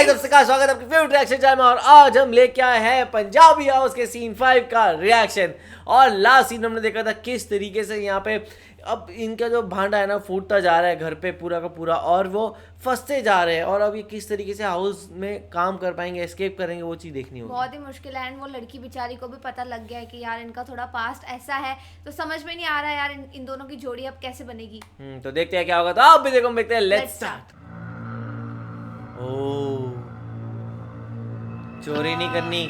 Guys सबका स्वागत है आपके फेवरेट रिएक्शन चैनल में। और आज हम लेके आए हैं पंजाबी हाउस के सीन 5 का रिएक्शन। और लास्ट सीन हमने देखा था किस तरीके से यहाँ पे अब इनका जो भांडा है ना फूटता जा रहा है घर पे पूरा का पूरा, और वो फंसते जा रहे हैं। और अब ये किस तरीके से हाउस में काम कर पाएंगे, एस्केप करेंगे, वो चीज़ देखनी होगी। बहुत ही मुश्किल है। एंड वो लड़की बेचारी को भी पता लग गया है कि यार इनका थोड़ा पास्ट ऐसा है, तो समझ में नहीं आ रहा है यार इन दोनों की जोड़ी अब कैसे बनेगी। तो देखते हैं क्या होगा। तो आप भी देखो, देखते हैं। Let's start. ओह, चोरी नहीं करनी।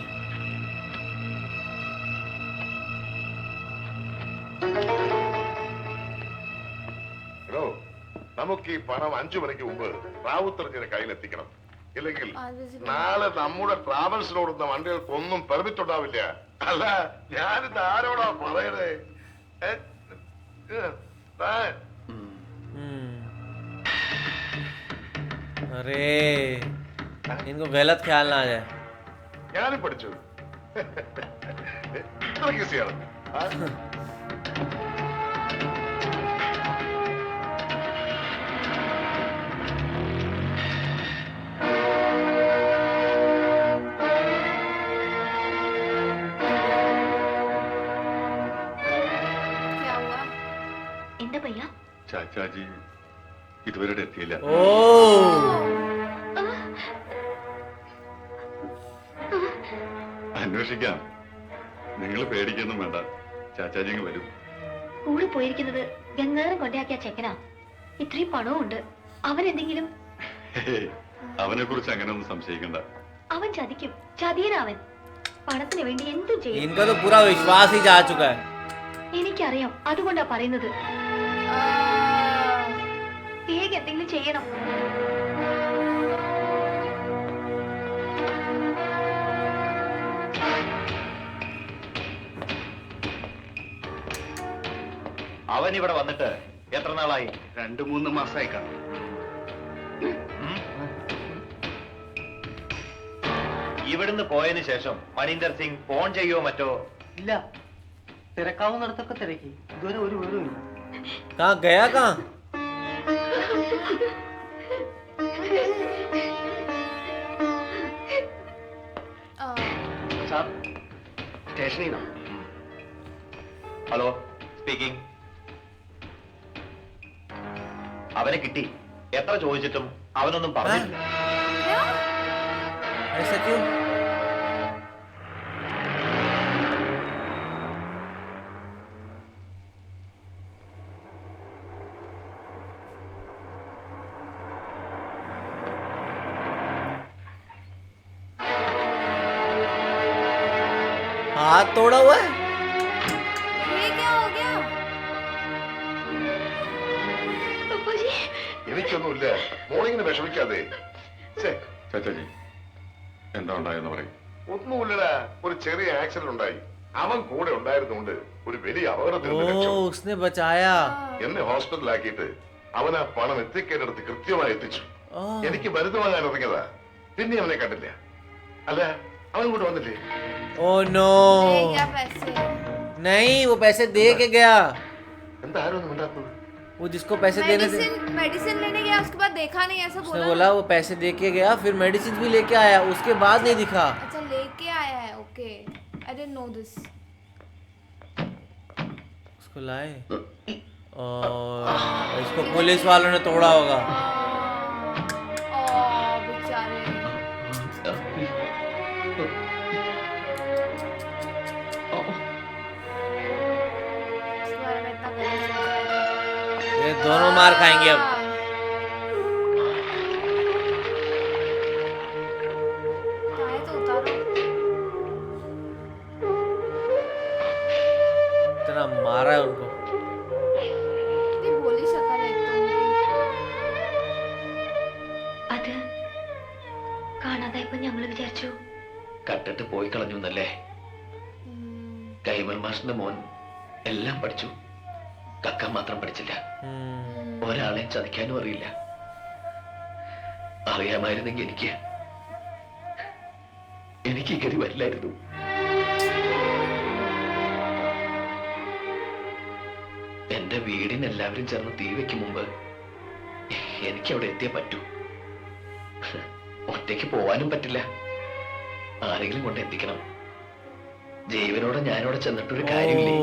നമുക്ക് ഈ പണം 5 മണിക്ക് മുമ്പ് റാവുത്തറിന്റെ കയ്യിലെത്തിക്കണം. ഇല്ലെങ്കിൽ നാളെ നമ്മുടെ ട്രാവൽസിലോടുന്ന വണ്ടികൾക്കൊന്നും പെർമിറ്റ് ഉണ്ടാവില്ല. അല്ല ഞാനിത് ആരോടാ പറയണേ? अरे इनको गलत ख्याल ना आ जाए। ഞാനും പഠിച്ചു. ഇത്ര ഈസിയാണ്. ചാച്ചാജി ഇതുവരെ എത്തിയില്ല. അന്വേഷിക്കാം, നിങ്ങൾ പേടിക്കൊന്നും വേണ്ട. ചാച്ചാജി വരും. കൂടെ പോയിരിക്കുന്നത് ഗംഗാരം കൊണ്ടാക്കിയ ചെക്കനാ. ഇത്രയും പണവും ഉണ്ട്. അവൻ എന്തെങ്കിലും അവനെ കുറിച്ച് അങ്ങനെ ഒന്നും സംശയിക്കണ്ട. അവൻ ചതിക്കും. ചതിയനാവൻ. പണത്തിന് വേണ്ടി എന്തും ചെയ്യും. इनका तो पूरा विश्वास ही जा चुका है. എനിക്കറിയാം, അതുകൊണ്ടാ പറയുന്നത്. വേഗം എന്തെങ്കിലും ചെയ്യണം. അവൻ ഇവിടെ വന്നിട്ട് എത്ര നാളായി? 2-3 മാസമായി കാണും. ഇവിടുന്ന് പോയതിനു ശേഷം മണീന്ദർ സിംഗ് ഫോൺ ചെയ്യോ മറ്റോ? ഇല്ല, തിരക്കാവുന്നിടത്തൊക്കെ തിരക്കി. ഇതുവരെ ഒരു വിവരവും ഇല്ല. कहाँ गया? कहाँ? സ്റ്റേഷനിൽ നിന്നോ? Hello, speaking. അവനെ കിട്ടി. എത്ര ചോദിച്ചിട്ടും അവനൊന്നും പറഞ്ഞില്ല. ऐसा क्यों? हाथ तोड़ा हुआ है? ये क्या हो गया? എനിക്കൊന്നുമില്ല. മോളിങ്ങനെ വിഷമിക്കാതെ. ചാച്ചാജി എന്താ ഉണ്ടായെന്ന് പറയും. ഒന്നുമില്ലടാ, ഒരു ചെറിയ ആക്സിഡന്റ് ഉണ്ടായി. അവൻ കൂടെ ഉണ്ടായിരുന്നുകൊണ്ട് ഒരു വലിയ അപകടത്തിൽ നിന്ന് രക്ഷപ്പെട്ടു. उसने बचाया. എന്നെ ഹോസ്പിറ്റലാക്കിയിട്ട് അവൻ ആ പണം എത്തിക്കേണ്ടടുത്ത് കൃത്യമായി എത്തിച്ചു. എനിക്ക് മരുന്ന് വാങ്ങാൻ ഇറങ്ങിയതാ. പിന്നെ അവനെ കണ്ടില്ല. അല്ല, അവൻ കൂടെ വന്നില്ലേ? ओह नो, ले गया पैसे. नहीं, वो पैसे दे के गया. എന്താ ആരും ഉണ്ടാക്കുന്നത്? वो जिसको पैसे देने थे, मेडिसिन लेने गया, उसके बाद देखा नहीं, ऐसा उसने बोला. बोला वो पैसे दे के गया, फिर मेडिसिन भी लेके आया, उसके बाद नहीं दिखा. अच्छा, लेके आया है. Okay, I didn't know this. उसको लाए और इसको पुलिस वालों ने तोड़ा होगा. बेचारे. ये दोनों मार खाएंगे अब. तो उतारो. इतना मारा है उनको. कितनी भोली शक्ल है एक तो उनकी. അത് കാണാതായപ്പോ ഞങ്ങള് വിചാരിച്ചു കട്ടിട്ട് പോയി കളഞ്ഞു എന്നല്ലേ? കൈമൾ മാഷിന്റെ മോൻ എല്ലാം പഠിച്ചു, കക്കാൻ മാത്രം പഠിച്ചില്ല. ഒരാളെ ചതിക്കാനും അറിയില്ല. അറിയാമായിരുന്നെങ്കിൽ എനിക്ക് ഗതി വരില്ലായിരുന്നു. എന്റെ വീടിന് എല്ലാവരും ചേർന്ന് തീ വെക്കും മുമ്പ് എനിക്ക് അവിടെ എത്തിയേ പറ്റൂ. ഒറ്റയ്ക്ക് പോവാനും പറ്റില്ല. ആരെങ്കിലും കൊണ്ട് എത്തിക്കണം. ജീവനോടെ ഞാനോടെ ചെന്നിട്ടൊരു കാര്യമില്ലേ.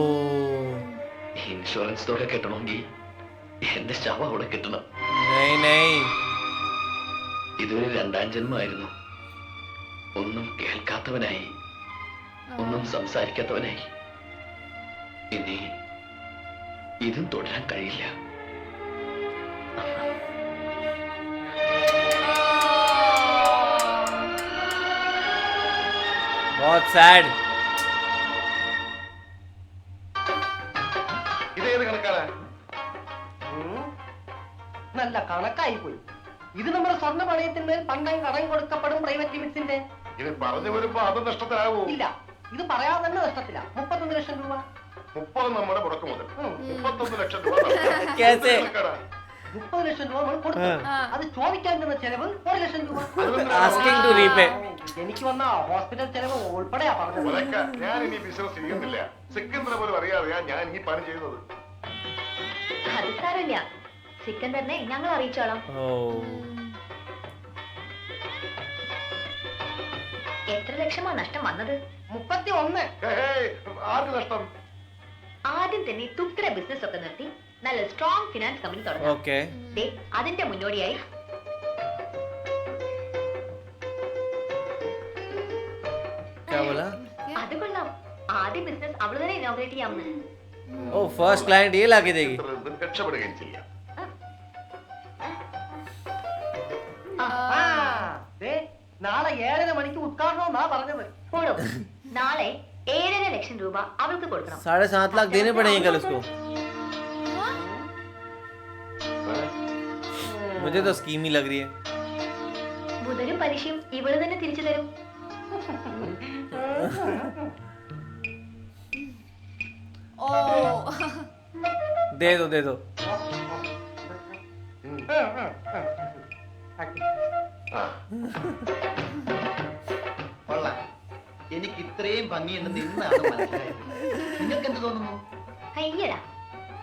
ഇൻഷുറൻസ് തുക കിട്ടണമെങ്കിൽ എന്റെ ശവം അവിടെ കിട്ടണം. ഇതൊരു രണ്ടാം ജന്മമായിരുന്നു. ഒന്നും കേൾക്കാത്തവനായി, ഒന്നും സംസാരിക്കാത്തവനായി. ഇനി ഇതും തുടരാൻ കഴിയില്ല. बहुत सैड. ഇതേത് കണക്കാണ്? നല്ല കണക്കായി പോയി. ഇത് നമ്മുടെ സ്വർണ്ണ പണയത്തിന്മേൽ പണ്ടം കടം കൊടുക്കപ്പെടും പ്രൈവറ്റ് ലിമിറ്റ്സിന്റെ. ഇത് പറഞ്ഞു വരുമ്പോ അത് നഷ്ടത്തിലാവൂ. ഇല്ല, ഇത് പറയാതെ തന്നെ നഷ്ടത്തില്ല. 31 ലക്ഷം രൂപ. 30 നമ്മുടെ മുടക്ക് മുതൽ 31 ലക്ഷം രൂപ. कैसे? 30 ലക്ഷം രൂപ നമ്മൾ കൊടുത്തു. അത് ചോദിക്കാൻ തന്ന ചെലവ് 1 ലക്ഷം രൂപ. Asking to repay. എനിക്ക് വന്ന ഹോസ്പിറ്റൽ ചെലവ് ഉൾപ്പെടെയാ പറഞ്ഞത്. ഞാൻ ഇനി ബിസിനസ് ചെയ്യുന്നില്ല. സിക്കന്ദർ പോലും അറിയാതെയാ ഞാൻ ഈ പണി ചെയ്യുന്നത്. അത് സാരമില്ല, സിക്കന്ദറിനെ ഞങ്ങൾ അറിയിച്ചോളാം. എത്ര ലക്ഷമാ നഷ്ടം വന്നത്? 31. ആർക്ക് നഷ്ടം? ആദ്യം തന്നെ തുക്കര ബിസിനസ് ഒക്കെ നിർത്തി നല്ല സ്ട്രോങ് ഫിനാൻസ് കമ്പനി തുടങ്ങാം. Okay. അതിന്റെ മുന്നോടിയായി क्या बोला? അത് കൊള്ളാം. ആദ്യ ബിസിനസ് അവള് തന്നെ ഇനോഗ്രേറ്റ് ചെയ്യാമെന്ന്. Oh, first client ये लाके देगी. രക്ഷപ്പെടുകയും ചെയ്യാം. നാളെ 7:30 മണിക്ക് ഉദ്ഘാടനമെന്നാ പറഞ്ഞത്. പോടോ, നാളെ 7.5 ലക്ഷം രൂപ അവൾക്ക് കൊടുക്കണം. 7.5 लाख देने पड़ेंगे कल उसको. मुझे तो स्कीम ही लग रही है. മുതലും പലിശയും ഇവള് തന്നെ തിരിച്ചു തരും. दे दो दे दो. കൊള്ളാം. എനിക്ക് ഇത്രയും ഭംഗിയുണ്ടെന്ന് ഇന്നാണ് മനസ്സിലായത്. നിങ്ങൾക്ക് എന്ത് തോന്നുന്നു? അയ്യടാ,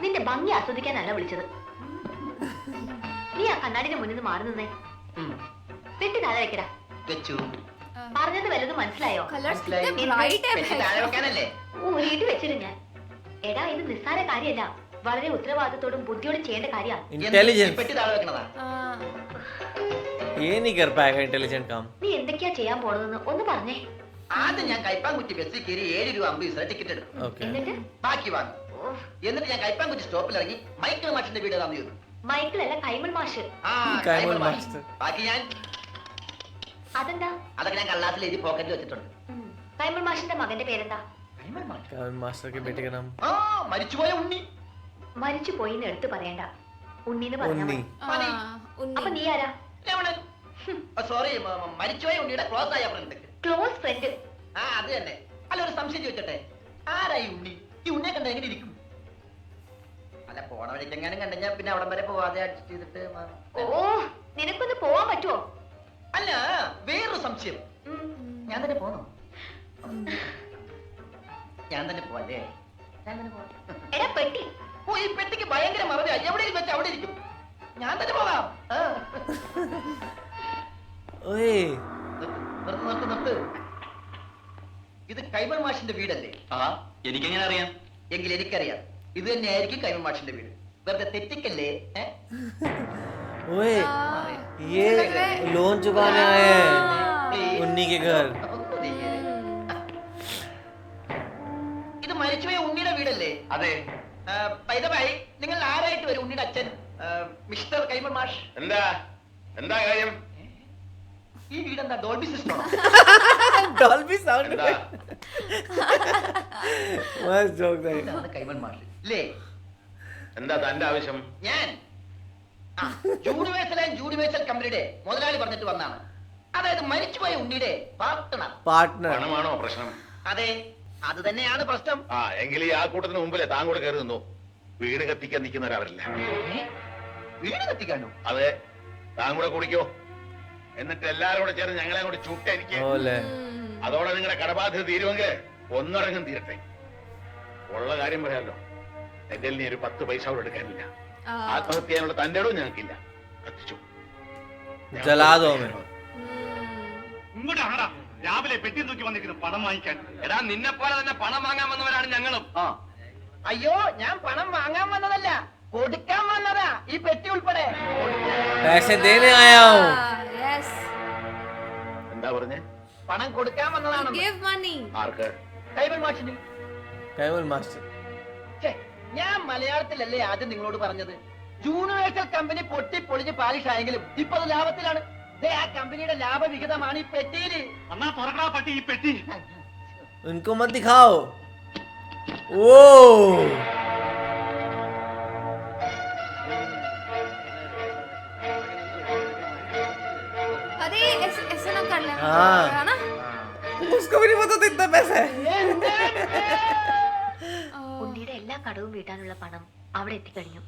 നിന്റെ ഭംഗി ആസ്വദിക്കാനല്ല വിളിച്ചത്. നീ ആ കണ്ണാടിന്റെ മുന്നിൽ നിന്ന് മാറി നിന്നേ. വെട്ടി താഴെ വെക്കടാ. വെച്ചു. പറഞ്ഞത് വല്ലതും മനസ്സിലായോ? कलर्स कितने ब्राइट है വെച്ച് താഴെ വെക്കാനല്ലേ? ഊരിയിട്ട് വെച്ചിരുന്നു ഞാൻ. എടാ, ഇത് നിസ്സാര കാര്യമല്ല, വളരെ ഉത്തരവാദിത്തോടും ബുദ്ധിയോടും ചെയ്യേണ്ട കാര്യ. इंटेलिजेंस. പെട്ടി താഴെ വെക്കണതാ. ये नहीं कर पाएगा इंटेलिजेंट काम. നീ എന്തൊക്കെയാ ചെയ്യാൻ പോണതെന്ന് ഒന്ന് പറഞ്ഞേ. ആദ്യം ഞാൻ കൈപ്പാങ്കുറ്റി ബസ്സിൽ കയറി 7 രൂപ 50 പൈസ ടിക്കറ്റ് എടുക്കും. Okay. എന്നിട്ട് ബാക്കി വാങ്ങും. എന്നിട്ട് ഞാൻ കൈപ്പാങ്കുറ്റി സ്റ്റോപ്പിൽ ഇറങ്ങി മൈക്കിൾ മാഷിന്റെ വീട് ഏതാന്ന് ചോദിക്കും. മൈക്കിളല്ല, കൈമൾ മാഷ്. ആ, കൈമൾ കൈമൾ മാഷ്. മാസ്റ്റർ. ബാക്കി ഞാൻ അതെന്താ? അതൊക്കെ ഞാൻ കള്ളാസിൽ എഴുതി പോക്കറ്റിൽ വെച്ചിട്ടുണ്ട്. കൈമൾ മാഷിന്റെ മകന്റെ പേരെന്താ? കൈമൾ മാഷ്. कौन मास्टर के बेटे का नाम? ആ, മരിച്ചുപോയ ഉണ്ണി. മരിച്ചു പോയിന്ന് എടുത്തു പറയണ്ട, ഉണ്ണീന്ന് പറഞ്ഞാ उन्नी. മതി. അപ്പൊ നീ ആരാ? രമണൻ. സോറി, മരിച്ചുപോയ ഉണ്ണിയുടെ ക്ലോസ് ആയ ഫ്രണ്ട്. Close friend. ആ, അത് തന്നെ. അല്ല, ഒരു സംശയം ചോദിച്ചോട്ടെ, ആരായി ഉണ്ണി? ഈ ഉണ്ണിയെ കണ്ട എങ്ങനെ ഇരിക്കും? അല്ല, പോണ വഴിക്ക് എങ്ങാനും കണ്ടുകഴിഞ്ഞാൽ പിന്നെ അവിടം വരെ പോവാതെ അഡ്ജസ്റ്റ് ചെയ്തിട്ട് ഓ, നിനക്കൊന്ന് പോവാൻ പറ്റുമോ? അല്ല, വേറൊരു സംശയം. ഞാൻ തന്നെ പോണോ? ഞാൻ തന്നെ പോവല്ലേ? ഞാൻ തന്നെ പോവാം. എടാ പെട്ടി, ഓ, ഈ പെട്ടിക്ക് ഭയങ്കര മറവിയാ. എവിടെയും വെച്ച് അവിടെ ഇരിക്കും. ഞാൻ തന്നെ പോകാം. ആ. ओए. നിർത്ത്. ഇത് കൈമൾ മാഷിന്റെ വീടല്ലേ? ആ, എനിക്കെങ്ങനെ അറിയാം? എങ്കിൽ എനിക്കറിയാം. ഇത് തന്നെയായിരിക്കും കൈമൾ മാഷിന്റെ വീട്. വെറുതെ തെറ്റിക്കല്ലേ? ओए, ये लोन चुकाने आए हैं उन्नी के घर. ഇത് മരിച്ചുപോയ ഉണ്ണിയുടെ വീടല്ലേ? അതെ. പൈതമായി നിങ്ങൾ ആരായിട്ട് വരും? ഉണ്ണിയുടെ അച്ഛൻ മിസ്റ്റർ കൈമൾ മാഷ്. എന്താ കാര്യം? ഈ വീടെന്താ ഡോൾബി സിസ്റ്റമാണോ? Dolby sound. എന്താ? मस्त जोक था. ഇതാണ് കൈമൾ മാഷ് അല്ലേ? എന്താ തന്റെ ആവശ്യം? ഞാൻ യൂണിവേഴ്സൽ ആൻഡ് യൂണിവേഴ്സൽ കമ്പനിയുടെ മുതലാളി പറഞ്ഞിട്ട് വന്നാണ്. അതായത് മരിച്ചുപോയ ഉണ്ണിയുടെ പാർട്ട്ണർ. पार्टनर. പണമാണോ പ്രശ്നം? അതെ, അത് തന്നെയാണ് പ്രശ്നം. ആ, എങ്കിൽ ഈ ആൾക്കൂട്ടത്തിന് മുമ്പിലെ താൻ കൂടെ കയറി നിന്നു. വീട് കത്തിക്കാൻ നിൽക്കുന്നവരവരില്ല. വീട് കത്തിക്കാനോ? അതെ, താൻ കൂടെ കുടിക്കോ. എന്നിട്ട് എല്ലാരും കൂടെ ചേർന്ന് ഞങ്ങളെ കൂടെ ചുട്ടെനിക്ക്. ओले. അതോടെ നിങ്ങളുടെ കടബാധ്യത തീരുമെങ്കിൽ ഒന്നടങ്കം തീരട്ടെ. ഉള്ള കാര്യം പറയാമല്ലോ, എന്റെ നീ ഒരു 10 പൈസ കൂടെ എടുക്കാനില്ല. ആത്മഹത്യ ചെയ്യാനുള്ള തന്റെ ഇടവും ഞങ്ങൾക്കില്ല. കത്തിച്ചു. जला दो हमें. ഇങ്ങോട്ടാണടാ രാവിലെ പെട്ടി നോക്കി വന്നിരിക്കുന്നു പണം വാങ്ങിക്കാൻ. എടാ നിന്നെ പോലെ തന്നെ പണം വാങ്ങാൻ വന്നവരാണ് ഞങ്ങളും. അയ്യോ ഞാൻ പണം വാങ്ങാൻ വന്നതല്ല, കൊടുക്കാൻ വന്നതാ, ഈ പെട്ടി ഉൾപ്പെടെ. पैसे देने आया हूँ. Yes. എന്താ പറഞ്ഞേ? പണം കൊടുക്കാൻ വന്നതാണ്. Give money. ആർക്ക്? കൈമൾ മാഷിന്. कैमल मास्टर. ഛെ, ഞാൻ മലയാളത്തിലല്ലേ ആദ്യം നിങ്ങളോട് പറഞ്ഞത്. യൂണിവേഴ്സൽ കമ്പനി പൊട്ടി പൊളിഞ്ഞ് പാലിഷായെങ്കിലും ഇപ്പൊ അത് ലാഭത്തിലാണ്. ദേ, ആ കമ്പനിയുടെ ലാഭവിഹിതമാണ് ഈ പെട്ടിയില്. എന്നാ തുറക്കടാ പട്ടി ഈ പെട്ടി. उनको मत दिखाओ. ओ अरे ऐसे ना कर ले. हाँ. है ना? उसको भी नहीं पता था इतना पैसा है. ഉണ്ണിയുടെ എല്ലാ കടവും വീട്ടാനുള്ള പണം അവിടെ എത്തിക്കഴിഞ്ഞു.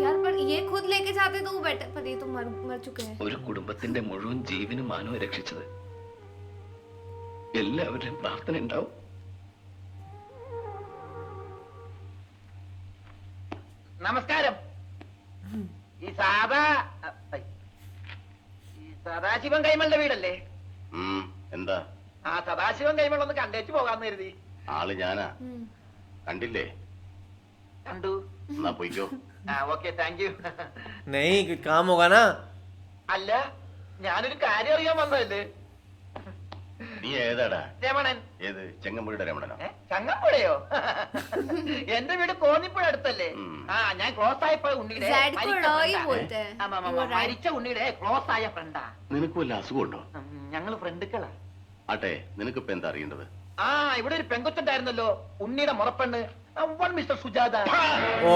यार पर ये खुद लेके जाते तो वो बेटर, पर ये तो मर चुके हैं. ഒരു കുടുംബത്തിന്റെ മുഴുവൻ ജീവനും മാനവും രക്ഷിച്ചത്. എല്ലാവരുടെയും പ്രാർത്ഥന ഉണ്ടാവും. നമസ്കാരം. ഈ സദാശിവൻ കൈമളുടെ വീടല്ലേ? എന്താ? ആ സദാശിവൻ കൈമൾ ഒന്ന് കണ്ടേച്ചു പോകാന്ന് കരുതി. ആള് ഞാനാ. കണ്ടില്ലേ? കണ്ടു. എന്നാ പോയിക്കോ. Okay, thank you. नहीं कुछ काम होगा ना. അല്ല, ഞാനൊരു കാര്യം അറിയാൻ വന്നതല്ലേ. നീ ഏതാടാ? രമണൻ. ഏത്? ചെങ്ങമ്പുഴയുടെ രമണനോ? ചങ്ങമ്പുഴയോ? എന്റെ വീട് കോന്നിപ്പുഴ അടുത്തല്ലേ? ആ, ഞാൻ ക്ലോസ് ആയപ്പോ ഉണ്ണിയുടെ Zed को മരിച്ച ड़ ही friend ആ. बोलते हैं. ആമാ, You are right. മരിച്ച ഉണ്ണിയുടെ ക്ലോസ് ആയ ഫ്രണ്ടാ. നിനക്ക് വല്ല അസുഖമുണ്ടോ? ഞങ്ങള് ഫ്രണ്ടുക്കളാ. ആട്ടെ, നിനക്കിപ്പോ എന്താ അറിയേണ്ടത്? ആ, ഇവിടെ ഒരു പെങ്കൊച്ചുണ്ടായിരുന്നല്ലോ, ഉണ്ണിയുടെ മുറപ്പെണ്ണ്, മിസ്റ്റർ സുജാത. ओ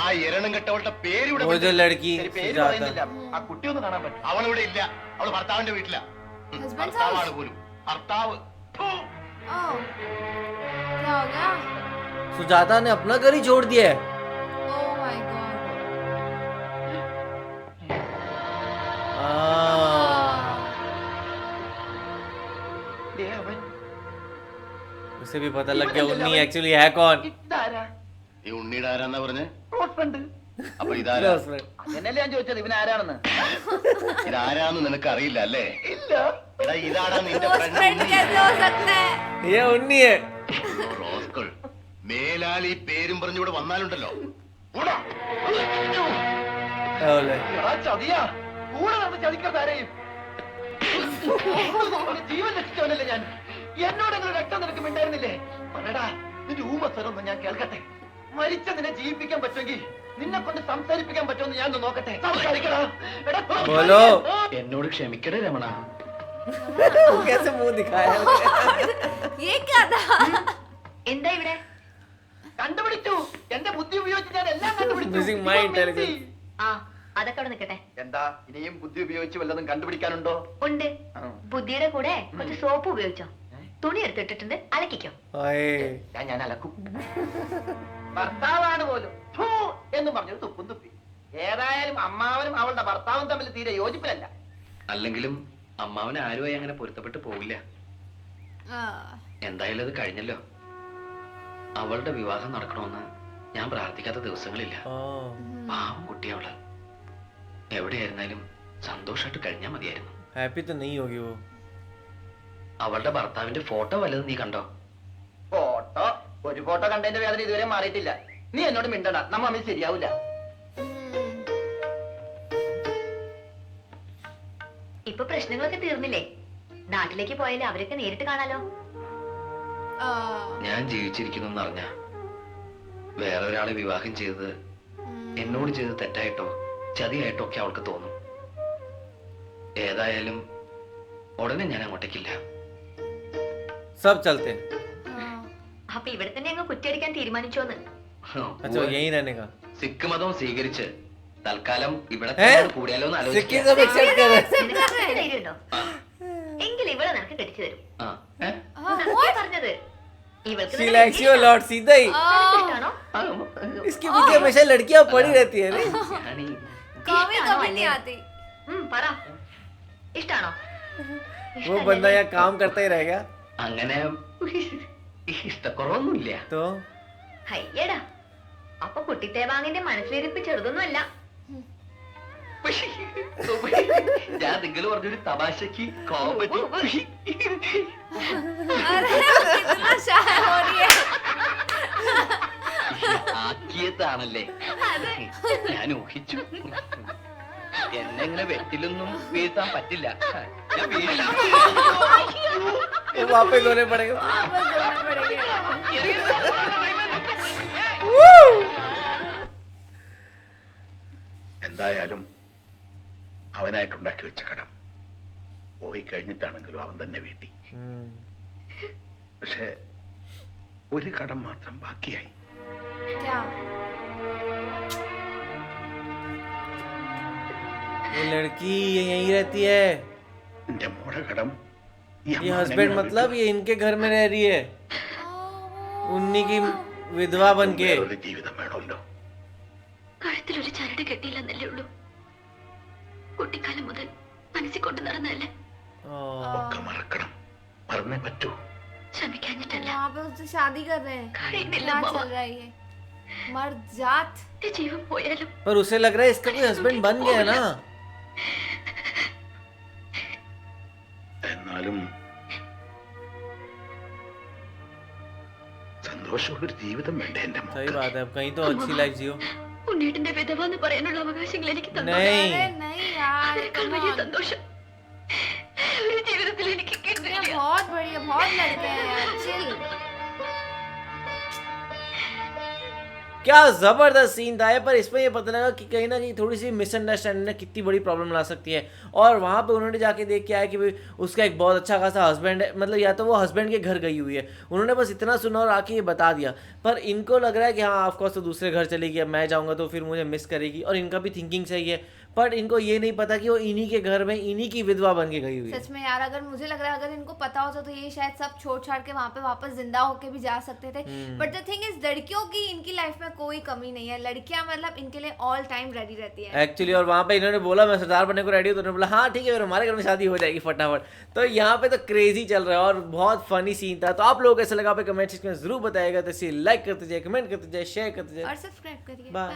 ആ എരണം കെട്ടവളുടെ പേര് ഇവിടെ वो जो लड़की ശരി, പേര് सुजाता. പറയുന്നില്ല. ആ കുട്ടി ഒന്ന് കാണാൻ പറ്റും. അവളിവിടെ ഇല്ല. അവള് ഭർത്താവിന്റെ വീട്ടിലാ. Husband's ഭർത്താവാണ് house. പോലും. ഭർത്താവ്. Oh. क्या हो गया? सुजाता ने अपना घर ही छोड़ दिया है. Oh my god. ദേ അവൻ. उसे भी पता लग गया उन्नी एक्चुअली है कौन. ഇതാരാ? ഈ ഉണ്ണിയുടെ ആരാന്നാ പറഞ്ഞേ? Close friend. അപ്പൊ ഇതാരാ? Close friend. അങ്ങനല്ലേ ഞാൻ ചോദിച്ചത് ഇവൻ ആരാണെന്ന്. ഇതാരാന്ന് നിനക്ക് അറിയില്ല അല്ലേ? ഇല്ല. എടാ ഇതാടാ നിന്റെ Close ഫ്രണ്ട് friend कैसे हो सकता है? ये उन्नी है. റോസ്കൾ. മേലാളി പേരും പറഞ്ഞിവിടെ വന്നാലുണ്ടല്ലോ. ഓടാ. ओले. എടാ ചതിയാ, കൂടെ നടന്ന് ചതിക്കരുത് ആരെയും. ജീവൻ രക്ഷിച്ചവനല്ലേ ഞാൻ. എന്നോട് നിങ്ങൾ രക്തം നിനക്ക് മിണ്ടായിരുന്നില്ലേ? പറയടാ, നിന്റെ ഊമത്തരൊന്ന് ഞാൻ കേൾക്കട്ടെ. മരിച്ച നിന്നെ ജീവിപ്പിക്കാൻ പറ്റുമെങ്കിൽ നിന്നെ കൊണ്ട് സംസാരിപ്പിക്കാൻ പറ്റുമെന്ന് ഞാൻ നോക്കട്ടെ. സംസാരിക്കടാ. എടാ, बोलो. എന്നോട് ക്ഷമിക്കടേ രമണ. कैसे मुंह दिखाया. ये क्या था? എന്താ ഇവിടെ? കണ്ടുപിടിച്ചു. എന്റെ ബുദ്ധി ഉപയോഗിച്ച് ഞാൻ എല്ലാം കണ്ടുപിടിച്ചു. Using my intelligence. ആ, അതൊക്കെ അവിടെ നിൽക്കട്ടെ. എന്താ ഇനിയും ബുദ്ധി ഉപയോഗിച്ച് വല്ലതും കണ്ടുപിടിക്കാനുണ്ടോ? ഉണ്ട്. ബുദ്ധിയുടെ കൂടെ കുറച്ച് സോപ്പ് ഉപയോഗിച്ചോ. തുണി എടുത്തിട്ടിട്ടുണ്ട്, അലക്കിക്കോ. ओए. ഞാൻ അലക്കും. ഭർത്താവാണ് പോലും ഫൂ എന്ന് പറഞ്ഞു തുപ്പും തുപ്പി. ഏതായാലും അമ്മാവനും അവളുടെ ഭർത്താവും തമ്മിൽ തീരെ യോജിപ്പിലല്ല. അല്ലെങ്കിലും അമ്മാവന് ആരുമായി അങ്ങനെ പൊരുത്തപ്പെട്ട് പോവില്ല. എന്തായാലും അത് കഴിഞ്ഞല്ലോ. അവളുടെ വിവാഹം നടക്കണമെന്ന് ഞാൻ പ്രാർത്ഥിക്കാത്ത ദിവസങ്ങളില്ല. Oh. പാവം കുട്ടി അവള്. എവിടെയായിരുന്നാലും സന്തോഷമായിട്ട് കഴിഞ്ഞാൽ മതിയായിരുന്നു. हैप्पी तो नहीं होगी वो. അവളുടെ ഭർത്താവിന്റെ ഫോട്ടോ വല്ലതും നീ കണ്ടോ? ഫോട്ടോ, ഒരു ഫോട്ടോ കണ്ടതിന്റെ വേദന ഇതുവരെ മാറിയിട്ടില്ല. നീ എന്നോട് മിണ്ടണ്ട, നമ്മ തമ്മിൽ ശരിയാവില്ല. ഇപ്പൊ പ്രശ്നങ്ങളൊക്കെ തീർന്നില്ലേ? നാട്ടിലേക്ക് പോയാലേ അവരൊക്കെ നേരിട്ട് കാണാലോ. ഞാൻ ജീവിച്ചിരിക്കുന്നു അറിഞ്ഞ വേറെ ഒരാളെ വിവാഹം ചെയ്തത് എന്നോട് ചെയ്ത് തെറ്റായിട്ടോ ചതിയായിട്ടോ ഒക്കെ അവൾക്ക് തോന്നും. ഏതായാലും ഉടനെ ഞാൻ അങ്ങോട്ടേക്കില്ല. सब चलते हैं. അപ്പൊ ഇവിടെ തന്നെ അങ്ങ് കുറ്റിയടിക്കാൻ തീരുമാനിച്ചോന്ന്. अच्छा यहीं रहने का. സിഖ് മതം സ്വീകരിച്ച് തൽക്കാലം ഇവിടെ ഏ? കൂടിയാലോ എന്ന് सिक्की ആലോചിക്കാം. सब एक्सेप्ट कर रहे हैं. നിനക്ക് അത്രയ്ക്ക് ധൈര്യമുണ്ടോ? എങ്കിൽ ഇവളെ നിനക്ക് കെട്ടിച്ചു തരും. ആ, ഏ? സത്യം പറഞ്ഞത്. ഇവൾക്ക് She നിന്നെ likes you a lot. सीधा ही. നിനക്ക് ഇഷ്ടാണോ? ആ, इसके पीछे हमेशा लड़कियां पड़ी रहती है. नहीं? ഞാനീ कभी ഇഷ്ടാണോ कभी അല്ലേ? नहीं आती. പറ. ഇഷ്ടാണോ? वो बंदा यहाँ काम करता ही रहेगा. അങ്ങനെ ഇഷ്ടക്കുറവൊന്നുമില്ല. तो ഹയ്യടാ, അപ്പൊ കുട്ടിത്തേവാങ്ങിന്റെ മനസ്സിലിരിപ്പ് ചെറുതൊന്നുമല്ല. ഞാൻ നിങ്ങൾ പറഞ്ഞൊരു തമാശക്ക് കോമഡി अरे कितना शायर हो रही है ആക്കിയതാണല്ലേ ഞാൻ ഊഹിച്ചു. എന്നെ ഇങ്ങനെ വെട്ടിലൊന്നും വീഴ്ത്താൻ പറ്റില്ല. ഞാൻ വീഴാം. वापस होने पड़ेगा. वापस जोड़ने पड़ेंगे എന്തായാലും അവനായിട്ടുണ്ടാക്കി വെച്ച കടം പോയി കഴിഞ്ഞിട്ടാണെങ്കിലും അവൻ തന്നെ വീട്ടി. പക്ഷെ ഒരു കടം മാത്രം ബാക്കിയായി. क्या ये लड़की यहीं रहती है. എന്റെ മോടെ കടം ये हस्बैंड मतलब ये इनके घर में रह रही है, उन्हीं की विधवा बन के. ഒരു ജീവിതം വേണമല്ലോ. കഴുത്തിലൊരു ചരട് കെട്ടിയില്ലെന്നല്ലേ ഉള്ളൂ. കുട്ടിക്കാലം മുതൽ മനസ്സിൽ കൊണ്ട് നടന്നതല്ലേ. ഒക്കെ മറക്കണം, മറന്നേ പറ്റൂ. ശ്രമിക്കാഞ്ഞിട്ടല്ല. वहाँ पे उससे शादी कर रहे हैं. കഴിയുന്നില്ല क्या അമ്മാവ. चल रहा है ये मर्द जात. എന്റെ ജീവൻ പോയാലും पर उसे लग रहा है इसका कोई हस्बैंड बन गया है ना. എന്നാലും സന്തോഷമുള്ളൊരു ജീവിതം വേണ്ടേ എന്റെ सही മോക്ക്? बात है, अब कहीं तो अच्छी लाइफ जियो. ഉണ്ണീട്ടിന്റെ വിധവ എന്ന് പറയാനുള്ള അവകാശങ്ങൾ എനിക്ക് തന്നു. नहीं अरे नहीं यार അതിനേക്കാൾ വലിയ സന്തോഷം ഒരു ജീവിതത്തിൽ എനിക്ക് ये കിട്ടില്ല. बहुत बढ़िया, बहुत लड़के हैं यार. चिल. क्या जबरदस्त सीन था ये. पर इसमें ये पता लगा कि कहीं ना कहीं थोड़ी सी मिसअंडरस्टैंडिंग ने कितनी बड़ी प्रॉब्लम ला सकती है. और वहाँ पे उन्होंने जाके देख के आया कि भाई उसका एक बहुत अच्छा खासा हस्बैंड है, मतलब या तो वो हस्बैंड के घर गई हुई है. उन्होंने बस इतना सुना और आके ये बता दिया. पर इनको लग रहा है कि हाँ ऑफकोर्स तो दूसरे घर चलेगी, अब मैं जाऊँगा तो फिर मुझे मिस करेगी. और इनका भी थिंकिंग सही है, बट इनको ये नहीं पता कि वो इन्हीं के घर में इन्हीं की विधवा बन के गई हुई है. सच में यार, अगर मुझे लग रहा है अगर इनको पता होता तो ये शायद सब छोड़ छाड़ के वहाँ पे वापस जिंदा होके भी जा सकते थे. बट द थिंग इज लड़कियों की इनकी लाइफ में कोई कमी नहीं है. लड़कियां मतलब इनके लिए ऑल टाइम रेडी रहती है. एक्चुअली और वहाँ पे इन्होंने बोला मैं सरदार बनने को रेडी हूँ, तो उन्होंने बोला हाँ ठीक है फिर हमारे घर में शादी हो जाएगी फटाफट. तो यहाँ पे तो क्रेजी चल रहा है और बहुत फनी सीन था. तो आप लोगों को कैसा लगा पे कमेंट सेक्शन में जरूर बताएगा. तो इसे लाइक करते जाइए, कमेंट करते जाइए, शेयर करते जाइए. और सब्सक्राइब करिए. बाय. बाय.